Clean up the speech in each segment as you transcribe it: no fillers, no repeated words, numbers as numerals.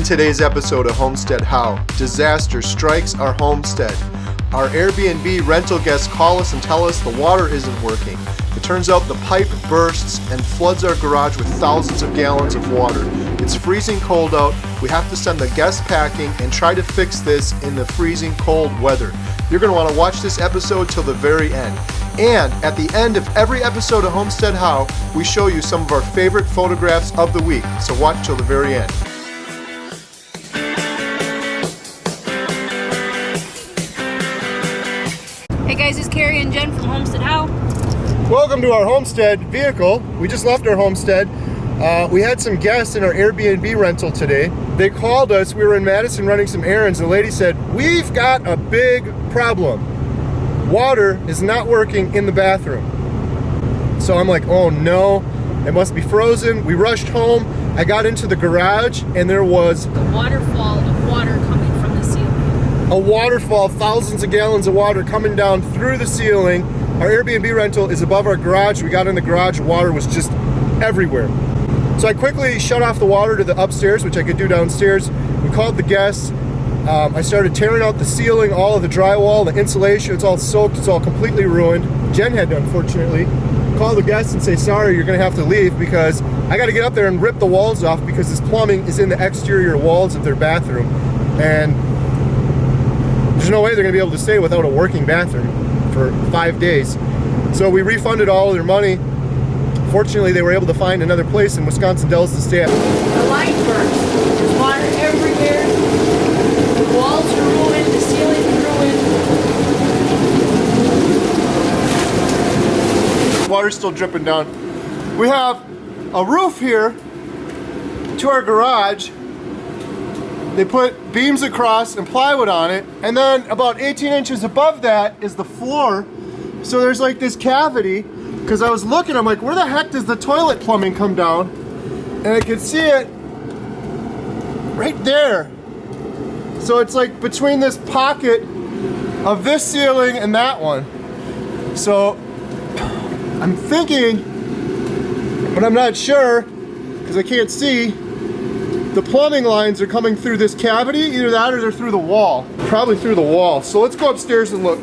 today's episode of Homestead How, disaster strikes our homestead. Our Airbnb rental guests call us and tell us the water isn't working. It turns out the pipe bursts and floods our garage with thousands of gallons of water. It's freezing cold out. We have to send the guests packing and try to fix this in the freezing cold weather. You're going to want to watch this episode till the very end. And at the end of every episode of Homestead How, we show you some of our favorite photographs of the week. So watch till the very end. Hey guys, it's Carrie and Jen from Homestead How. Welcome to our homestead vehicle. We just left our homestead. We had some guests in our Airbnb rental today. They called us. We were in Madison running some errands. The lady said, "We've got a big problem. Water is not working in the bathroom." So I'm like, oh no, it must be frozen. We rushed home. I got into the garage and there was A waterfall of water coming from the ceiling. a waterfall, thousands of gallons of water coming down through the ceiling. Our Airbnb rental is above our garage. We got in the garage, water was just everywhere. So I quickly shut off the water to the upstairs, which I could do downstairs. We called the guests. I started tearing out the ceiling, all of the drywall, the insulation. It's all soaked, it's all completely ruined. Jen had to, unfortunately, call the guests and say, sorry, you're gonna have to leave because I gotta get up there and rip the walls off because this plumbing is in the exterior walls of their bathroom. And there's no way they're gonna be able to stay without a working bathroom for 5 days. So we refunded all of their money. Fortunately, they were able to find another place in Wisconsin Dells to stay at. The light burst. There's water everywhere. The walls are ruined. The ceiling's ruined. Water's still dripping down. We have a roof here to our garage. They put beams across and plywood on it, and then about 18 inches above that is the floor. So there's like this cavity, because I was looking, I'm like, where the heck does the toilet plumbing come down? And I could see it right there. So it's like between this pocket of this ceiling and that one. So I'm thinking, but I'm not sure, because I can't see, the plumbing lines are coming through this cavity, either that or they're through the wall. Probably through the wall. So let's go upstairs and look.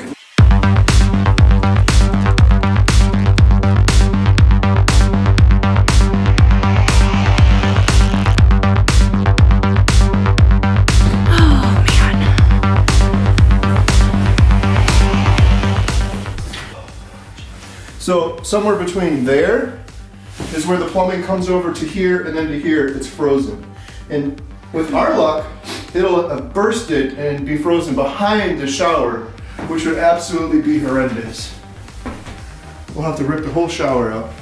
So somewhere between there is where the plumbing comes over to here, and then to here, it's frozen. And with our luck, it'll have bursted and be frozen behind the shower, which would absolutely be horrendous. We'll have to rip the whole shower out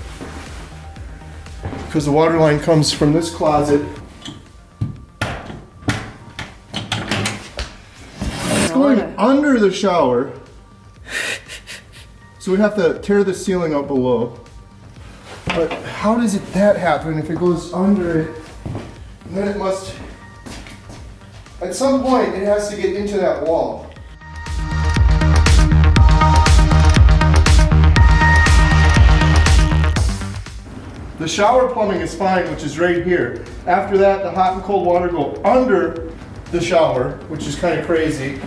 because the water line comes from this closet. It's going under the shower. So we have to tear the ceiling out below. But how does that happen if it goes under it? And then it must, at some point, it has to get into that wall. The shower plumbing is fine, which is right here. After that, the hot and cold water go under the shower, which is kind of crazy.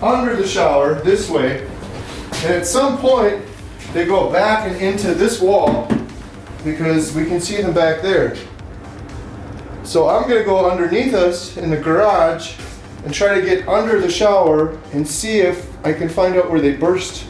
Under the shower, this way. And at some point, they go back and into this wall because we can see them back there. So I'm gonna go underneath us in the garage and try to get under the shower and see if I can find out where they burst.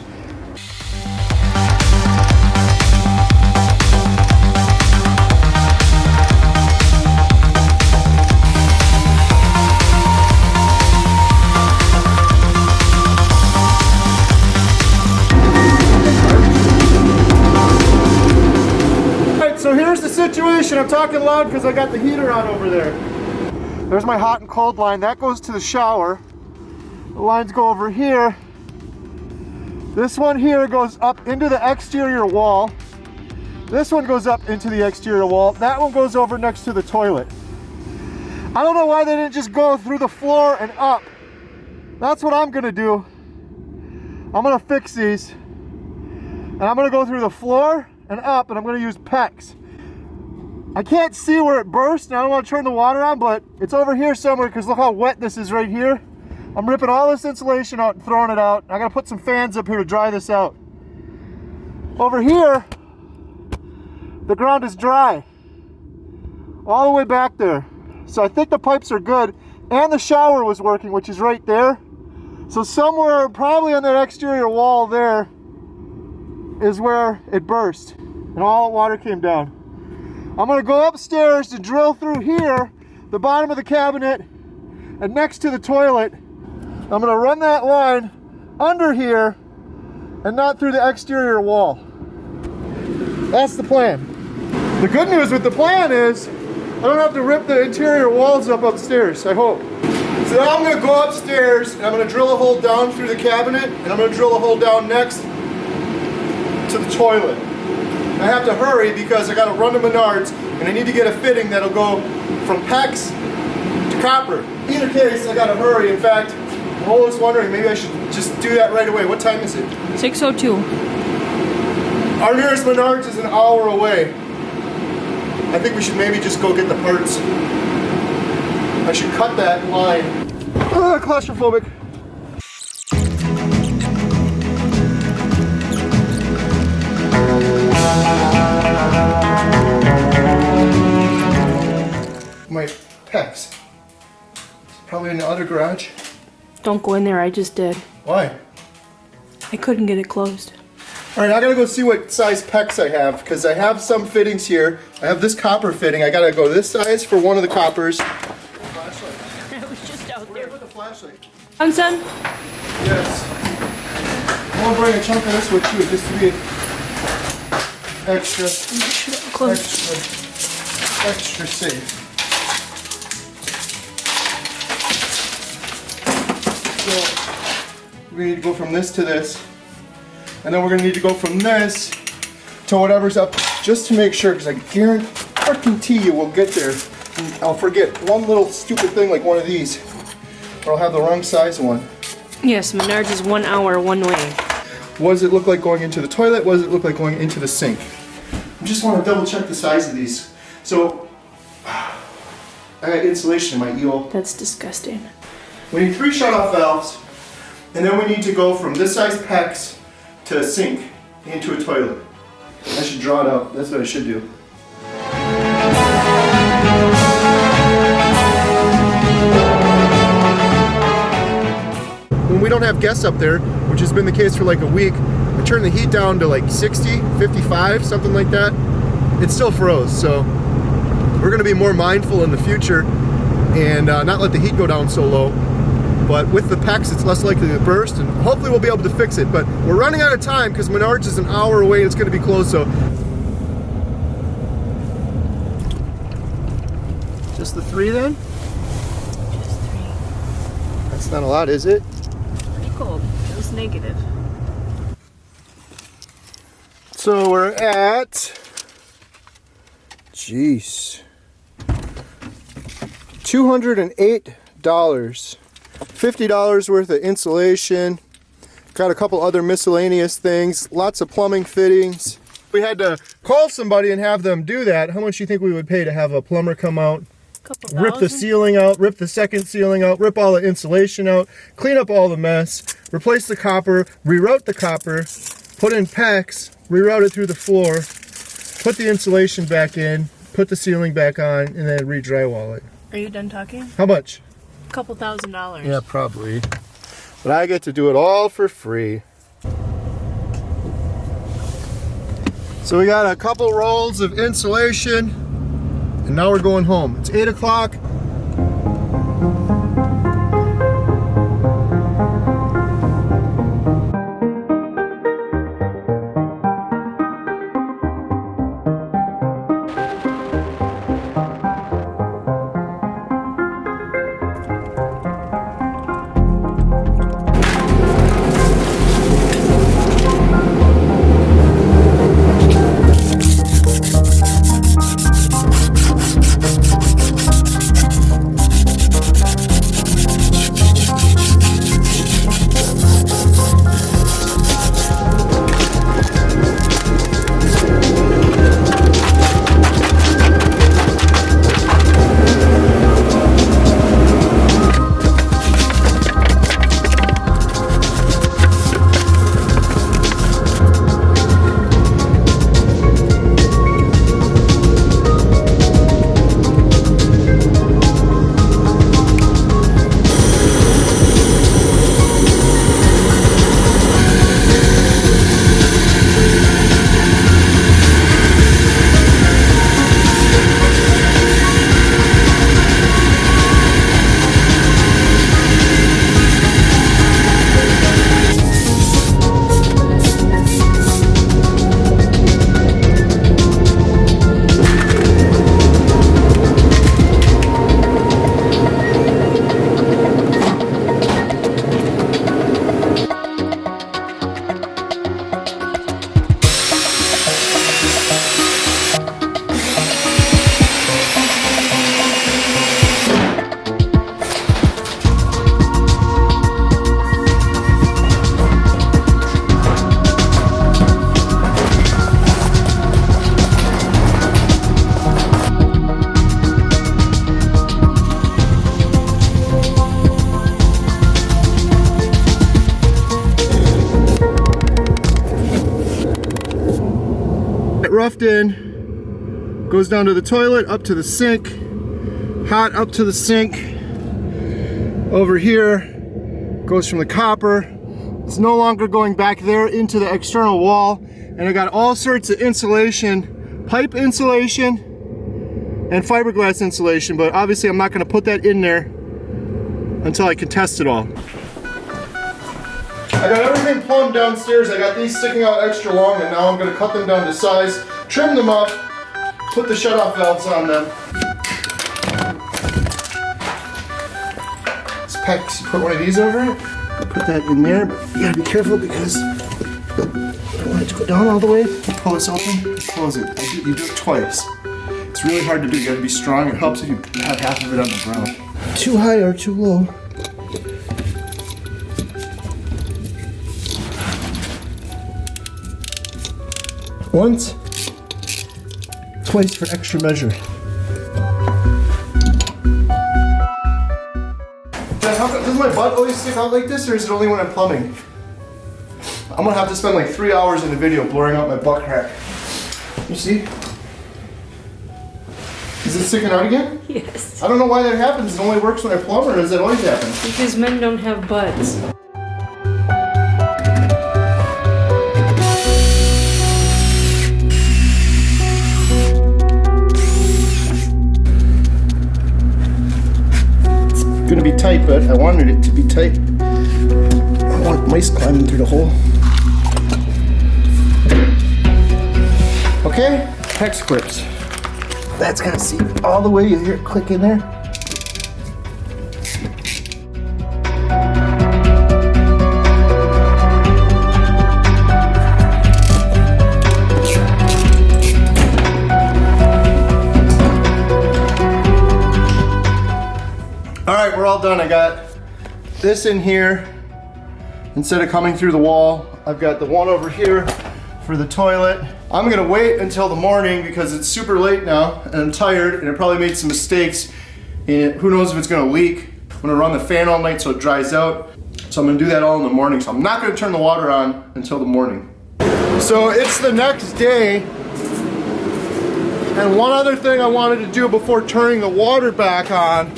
Situation. I'm talking loud because I got the heater on over there. There's my hot and cold line. That goes to the shower. The lines go over here. This one here goes up into the exterior wall. This one goes up into the exterior wall. That one goes over next to the toilet. I don't know why they didn't just go through the floor and up. That's what I'm gonna do. I'm gonna fix these. And I'm gonna go through the floor and up, and I'm gonna use PEX. I can't see where it burst, and I don't want to turn the water on, but it's over here somewhere because look how wet this is right here. I'm ripping all this insulation out and throwing it out. I gotta put some fans up here to dry this out. Over here, the ground is dry. All the way back there. So I think the pipes are good, and the shower was working, which is right there. So somewhere, probably on that exterior wall there, is where it burst, and all the water came down. I'm gonna go upstairs to drill through here, the bottom of the cabinet, and next to the toilet. I'm gonna run that line under here, and not through the exterior wall. That's the plan. The good news with the plan is, I don't have to rip the interior walls up upstairs, I hope. So now I'm gonna go upstairs, and I'm gonna drill a hole down through the cabinet, and I'm gonna drill a hole down next to the toilet. I have to hurry because I gotta run to Menards, and I need to get a fitting that'll go from PEX to copper. Either case, I gotta hurry. In fact, I'm always wondering, maybe I should just do that right away. What time is it? 6:02. Our nearest Menards is an hour away. I think we should maybe just go get the parts. I should cut that line. Claustrophobic. My PEX. Probably in the other garage. Don't go in there, I just did. Why? I couldn't get it closed. Alright, I gotta go see what size PEX I have, because I have some fittings here. I have this copper fitting. I gotta go this size for one of the coppers. I was just out Where did I put the flashlight? Son? Yes. I'm gonna bring a chunk of this with you just to be extra safe. So we need to go from this to this, and then we're gonna need to go from this to whatever's up, just to make sure, because I guarantee you we'll get there. And I'll forget one little stupid thing like one of these, or I'll have the wrong size one. Yes, Menards is 1 hour one way. What does it look like going into the toilet? What does it look like going into the sink? I just want to double check the size of these. So, I got insulation in my eel. That's disgusting. We need 3 shut-off valves, and then we need to go from this size PEX to a sink into a toilet. I should draw it out. That's what I should do. When we don't have guests up there, which has been the case for like a week, I turn the heat down to like 60, 55, something like that. It still froze, so we're gonna be more mindful in the future and not let the heat go down so low. But with the PEX, it's less likely to burst, and hopefully we'll be able to fix it. But we're running out of time because Menards is an hour away and it's gonna be closed, so. Just the 3 then? Just 3. That's not a lot, is it? Pretty cold. It was negative. So we're at, jeez, $208. $50 worth of insulation. Got a couple other miscellaneous things. Lots of plumbing fittings. We had to call somebody and have them do that. How much do you think we would pay to have a plumber come out? Rip the ceiling out, rip the second ceiling out, rip all the insulation out, clean up all the mess, replace the copper, reroute the copper, put in PEX, reroute it through the floor, put the insulation back in, put the ceiling back on, and then re-drywall it. Are you done talking? How much? Couple $1,000. Yeah, probably. But I get to do it all for free. So we got a couple rolls of insulation, and now we're going home. It's 8 o'clock. roughed in, goes down to the toilet, up to the sink, hot up to the sink. Over here, goes from the copper. It's no longer going back there into the external wall. And I got all sorts of insulation, pipe insulation and fiberglass insulation, but obviously I'm not gonna put that in there until I can test it all. I got everything plumbed downstairs. I got these sticking out extra long, and now I'm gonna cut them down to size, trim them up, put the shut-off valves on them. Put one of these over it, put that in there, but you gotta be careful because I don't want it to go down all the way. Pull this open, close it. You do it twice. It's really hard to do, you gotta be strong. It helps if you have half of it on the ground. Too high or too low. Once, twice for extra measure. Does my butt always stick out like this, or is it only when I'm plumbing? I'm gonna have to spend like 3 hours in the video blurring out my butt crack. You see? Is it sticking out again? Yes. I don't know why that happens. It only works when I plumb, or does that always happen? Because men don't have butts. Gonna be tight, but I wanted it to be tight. I don't want mice climbing through the hole. Okay, hex clips. That's gonna seep all the way. You hear it click in there. Alright, we're all done. I got this in here instead of coming through the wall. I've got the one over here for the toilet. I'm gonna wait until the morning because it's super late now and I'm tired and I probably made some mistakes and who knows if it's gonna leak. I'm gonna run the fan all night so it dries out. So I'm gonna do that all in the morning. So I'm not gonna turn the water on until the morning. So it's the next day. And one other thing I wanted to do before turning the water back on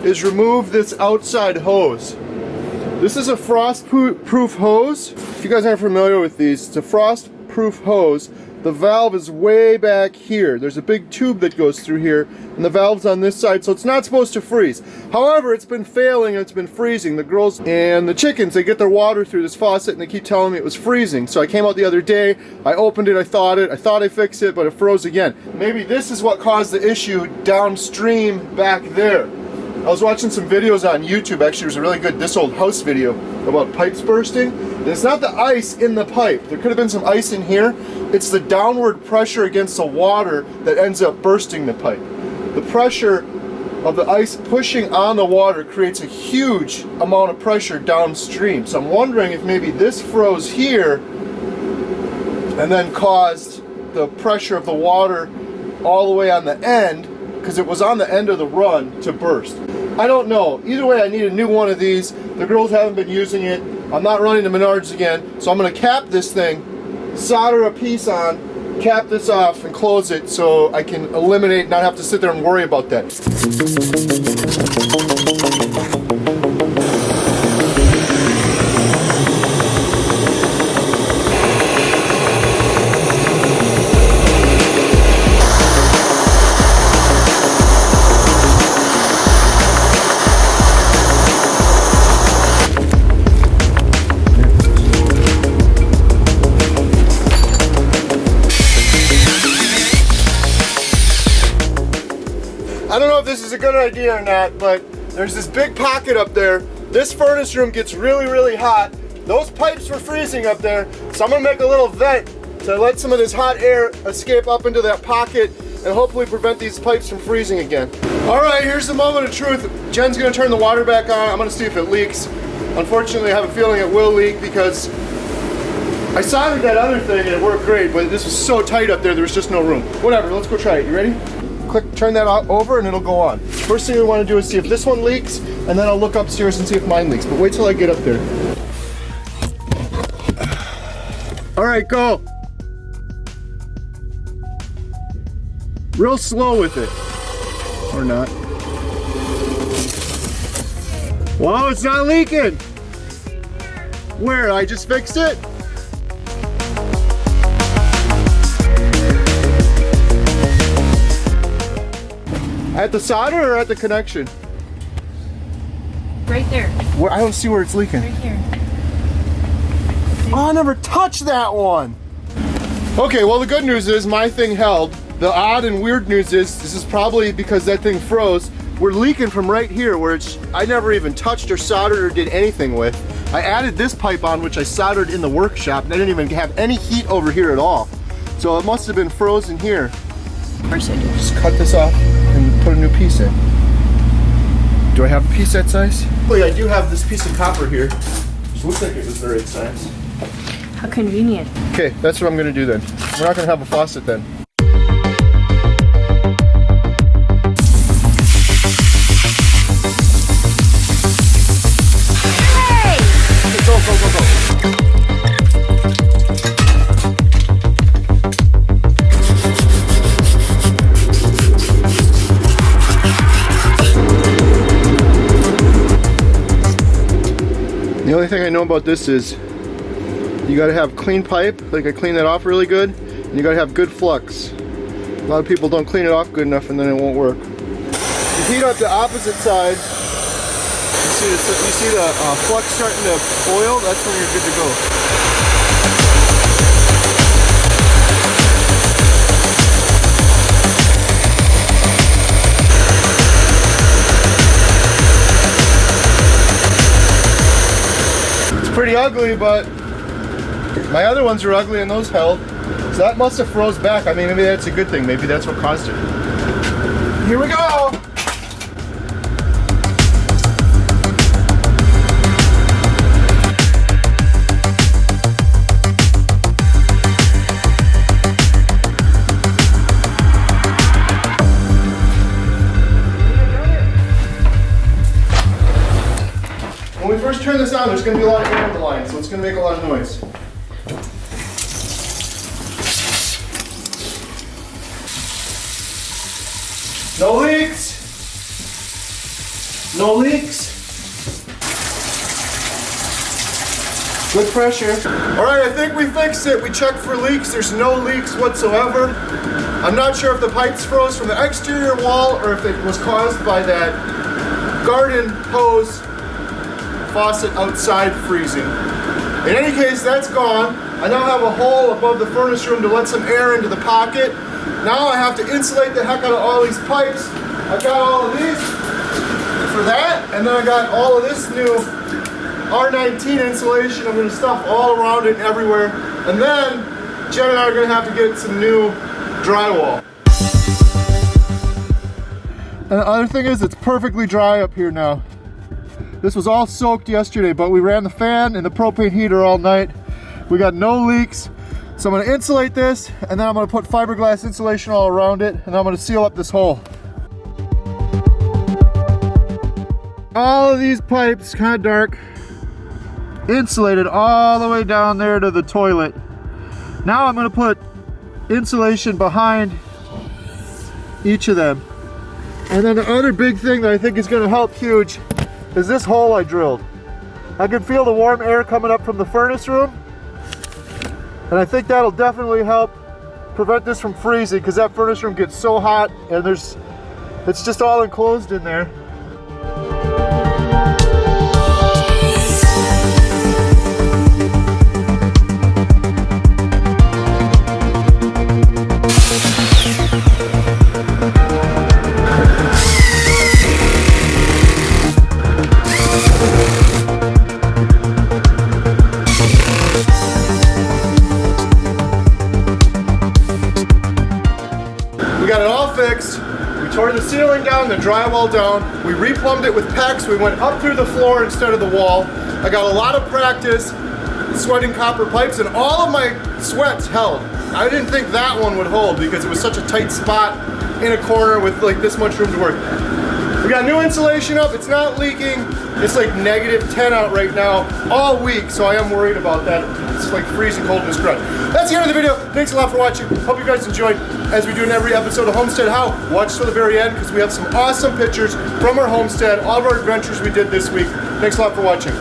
is remove this outside hose. This is a frost-proof hose. If you guys aren't familiar with these, it's a frost-proof hose. The valve is way back here. There's a big tube that goes through here, and the valve's on this side, so it's not supposed to freeze. However, it's been failing and it's been freezing. The girls and the chickens, they get their water through this faucet and they keep telling me it was freezing. So I came out the other day, I opened it, I thought I fixed it, but it froze again. Maybe this is what caused the issue downstream back there. I was watching some videos on YouTube. Actually, there's a really good This Old House video about pipes bursting. And it's not the ice in the pipe. There could have been some ice in here. It's the downward pressure against the water that ends up bursting the pipe. The pressure of the ice pushing on the water creates a huge amount of pressure downstream. So I'm wondering if maybe this froze here and then caused the pressure of the water all the way on the end, because it was on the end of the run, to burst. I don't know. Either way, I need a new one of these. The girls haven't been using it. I'm not running to Menards again, so I'm gonna cap this thing, solder a piece on, cap this off and close it so I can eliminate, not have to sit there and worry about that. I don't know if this is a good idea or not, but there's this big pocket up there. This furnace room gets really, really hot. Those pipes were freezing up there, so I'm gonna make a little vent to let some of this hot air escape up into that pocket and hopefully prevent these pipes from freezing again. All right, here's the moment of truth. Jen's gonna turn the water back on. I'm gonna see if it leaks. Unfortunately, I have a feeling it will leak because I soldered that other thing and it worked great, but this was so tight up there, there was just no room. Whatever, let's go try it. You ready? Click, turn that over and it'll go on. First thing we want to do is see if this one leaks, and then I'll look upstairs and see if mine leaks, but wait till I get up there. All right, go. Real slow with it. Or not. Wow, it's not leaking. Where? I just fixed it? At the solder or at the connection? Right there. Where, I don't see where it's leaking. Right here. Oh, I never touched that one. Okay, well the good news is my thing held. The odd and weird news is this is probably because that thing froze. We're leaking from right here where it's, I never even touched or soldered or did anything with. I added this pipe on which I soldered in the workshop and I didn't even have any heat over here at all. So it must have been frozen here. Of course I do. Just cut this off and put a new piece in. Do I have a piece that size? Well, I do have this piece of copper here. Which looks like it was the right size. How convenient. Okay, that's what I'm gonna do then. We're not gonna have a faucet then. Hey! Okay, go, go, go, go. The only thing I know about this is you gotta have clean pipe, like I clean that off really good, and you gotta have good flux. A lot of people don't clean it off good enough and then it won't work. You heat up the opposite side, you see the flux starting to boil, that's when you're good to go. Pretty ugly, but my other ones are ugly and those held. So that must have froze back. I mean, maybe that's a good thing. Maybe that's what caused it. Here we go! When we first turn this on, there's going to be a lot of air in the line, so it's going to make a lot of noise. No leaks! No leaks! Good pressure. Alright, I think we fixed it. We checked for leaks. There's no leaks whatsoever. I'm not sure if the pipes froze from the exterior wall or if it was caused by that garden hose faucet outside freezing. In any case, that's gone. I now have a hole above the furnace room to let some air into the pocket. Now I have to insulate the heck out of all these pipes. I've got all of these for that, and then I got all of this new R19 insulation. I'm going to stuff all around it everywhere. And then Jen and I are going to have to get some new drywall. And the other thing is, it's perfectly dry up here now. This was all soaked yesterday, but we ran the fan and the propane heater all night. We got no leaks. So I'm gonna insulate this, and then I'm gonna put fiberglass insulation all around it, and I'm gonna seal up this hole. All of these pipes, kind of dark, insulated all the way down there to the toilet. Now I'm gonna put insulation behind each of them. And then the other big thing that I think is gonna help huge is this hole I drilled. I can feel the warm air coming up from the furnace room, and I think that'll definitely help prevent this from freezing, because that furnace room gets so hot and it's just all enclosed in there. We got it all fixed. We tore the ceiling down, the drywall down. We replumbed it with PEX. We went up through the floor instead of the wall. I got a lot of practice sweating copper pipes, and all of my sweats held. I didn't think that one would hold because it was such a tight spot in a corner with like this much room to work. We got new insulation up, it's not leaking. It's like -10 out right now, all week, so I am worried about that. It's like freezing cold in this garage. That's the end of the video. Thanks a lot for watching. Hope you guys enjoyed. As we do in every episode of Homestead How, watch till the very end because we have some awesome pictures from our homestead, all of our adventures we did this week. Thanks a lot for watching.